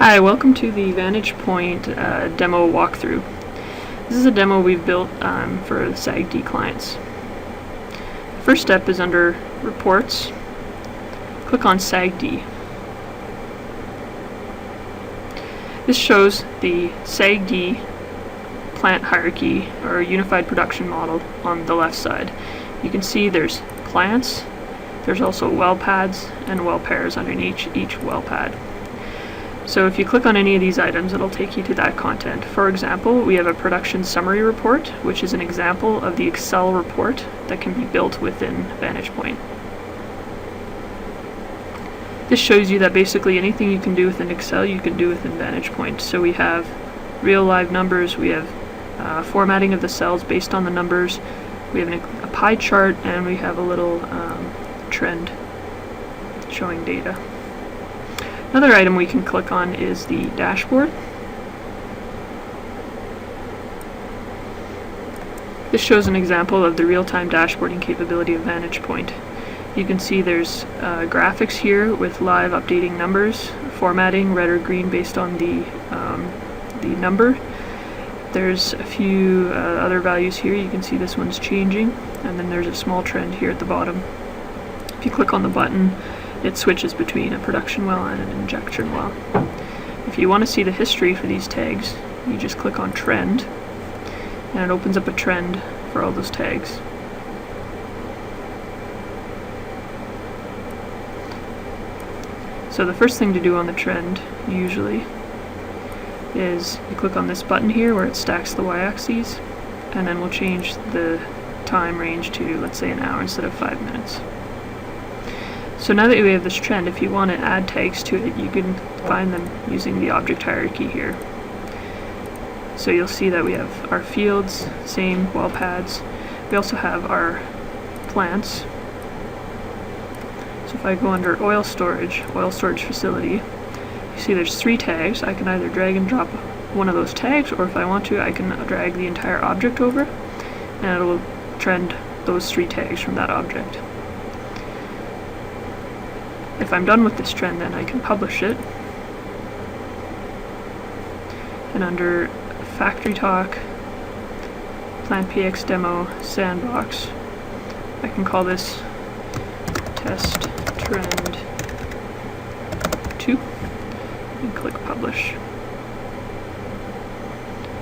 Hi, welcome to the Vantage Point demo walkthrough. This is a demo we've built for the SAGD clients. The first step is under Reports. Click on SAGD. This shows the SAGD plant hierarchy or unified production model on the left side. You can see there's plants, there's also well pads and well pairs underneath each well pad. So if you click on any of these items, it'll take you to that content. For example, we have a production summary report, which is an example of the Excel report that can be built within Vantage Point. This shows you that basically anything you can do within Excel, you can do within Vantage Point. So we have real live numbers, we have formatting of the cells based on the numbers, we have a pie chart, and we have a little trend showing data. Another item we can click on is the dashboard. This shows an example of the real-time dashboarding capability of Vantage Point. You can see there's graphics here with live updating numbers, formatting red or green based on the number. There's a few other values here. You can see this one's changing, and then there's a small trend here at the bottom. If you click on the button, it switches between a production well and an injection well. If you want to see the history for these tags, you just click on Trend, and it opens up a trend for all those tags. So the first thing to do on the trend, usually, is you click on this button here where it stacks the y-axes, and then we'll change the time range to, let's say, an hour instead of 5 minutes. So now that we have this trend, if you want to add tags to it, you can find them using the object hierarchy here. So you'll see that we have our fields, same well pads. We also have our plants. So if I go under oil storage facility, you see there's 3 tags. I can either drag and drop one of those tags, or if I want to, I can drag the entire object over, and it will trend those 3 tags from that object. If I'm done with this trend, then I can publish it. And under Factory Talk, Plant PX Demo Sandbox, I can call this Test Trend 2 and click Publish.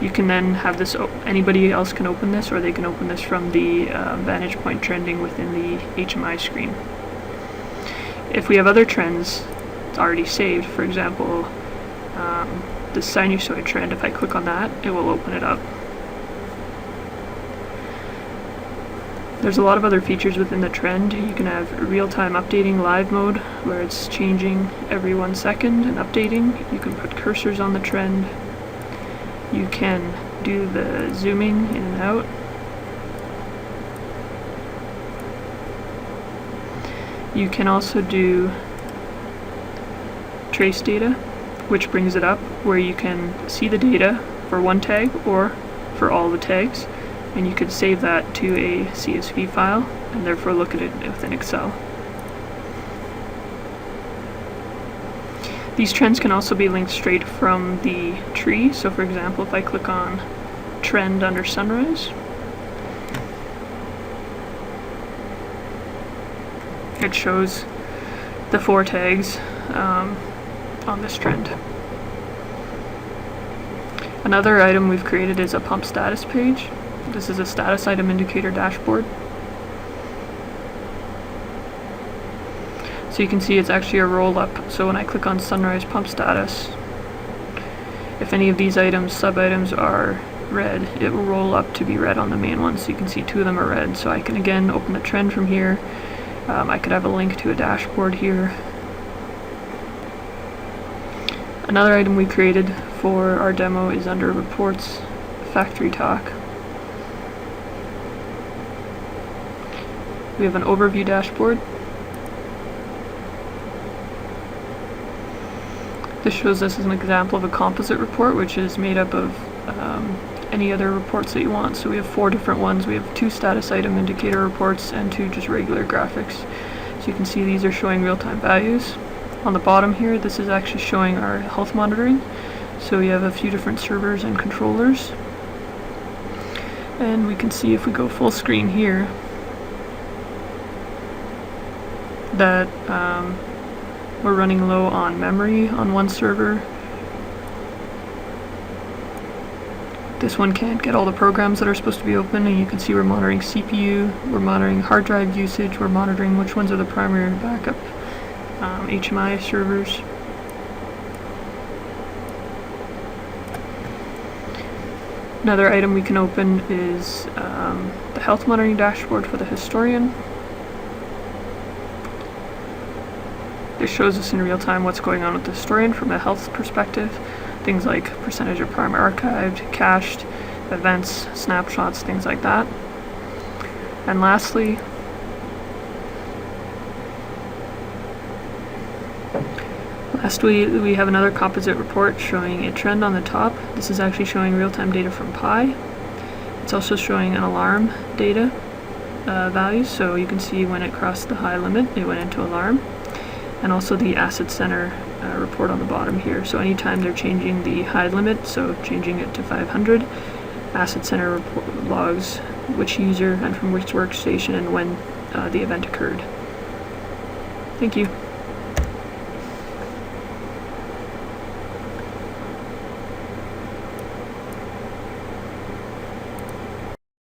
You can then have this, anybody else can open this, or they can open this from the Vantage Point trending within the HMI screen. If we have other trends already saved, for example, the sinusoid trend, if I click on that, it will open it up. There's a lot of other features within the trend. You can have real-time updating live mode, where it's changing every 1 second and updating. You can put cursors on the trend. You can do the zooming in and out. You can also do trace data, which brings it up where you can see the data for one tag or for all the tags, and you could save that to a CSV file and therefore look at it within Excel. These trends can also be linked straight from the tree. So for example, if I click on Trend under Sunrise, it shows the 4 tags on this trend. Another item we've created is a pump status page. This is a status item indicator dashboard. So you can see it's actually a roll up. So when I click on Sunrise Pump Status, if any of these items, sub-items, are red, it will roll up to be red on the main one. So you can see 2 of them are red. So I can again open the trend from here. I could have a link to a dashboard here. Another item we created for our demo is under Reports, Factory Talk. We have an overview dashboard. This shows us as an example of a composite report, which is made up of any other reports that you want. So we have 4 different ones. We have 2 status item indicator reports and 2 just regular graphics. So you can see these are showing real-time values. On the bottom here, this is actually showing our health monitoring. So we have a few different servers and controllers. And we can see if we go full screen here that we're running low on memory on one server. This one can't get all the programs that are supposed to be open, and you can see we're monitoring CPU, we're monitoring hard drive usage, we're monitoring which ones are the primary backup HMI servers. Another item we can open is the health monitoring dashboard for the historian. This shows us in real time what's going on with the historian from a health perspective. Things like percentage of prime archived, cached, events, snapshots, things like that. And lastly, we have another composite report showing a trend on the top. This is actually showing real-time data from Pi. It's also showing an alarm data values, so you can see when it crossed the high limit, it went into alarm. And also the asset center report on the bottom here. So anytime they're changing the high limit, so changing it to 500, asset center logs which user and from which workstation and when the event occurred. Thank you.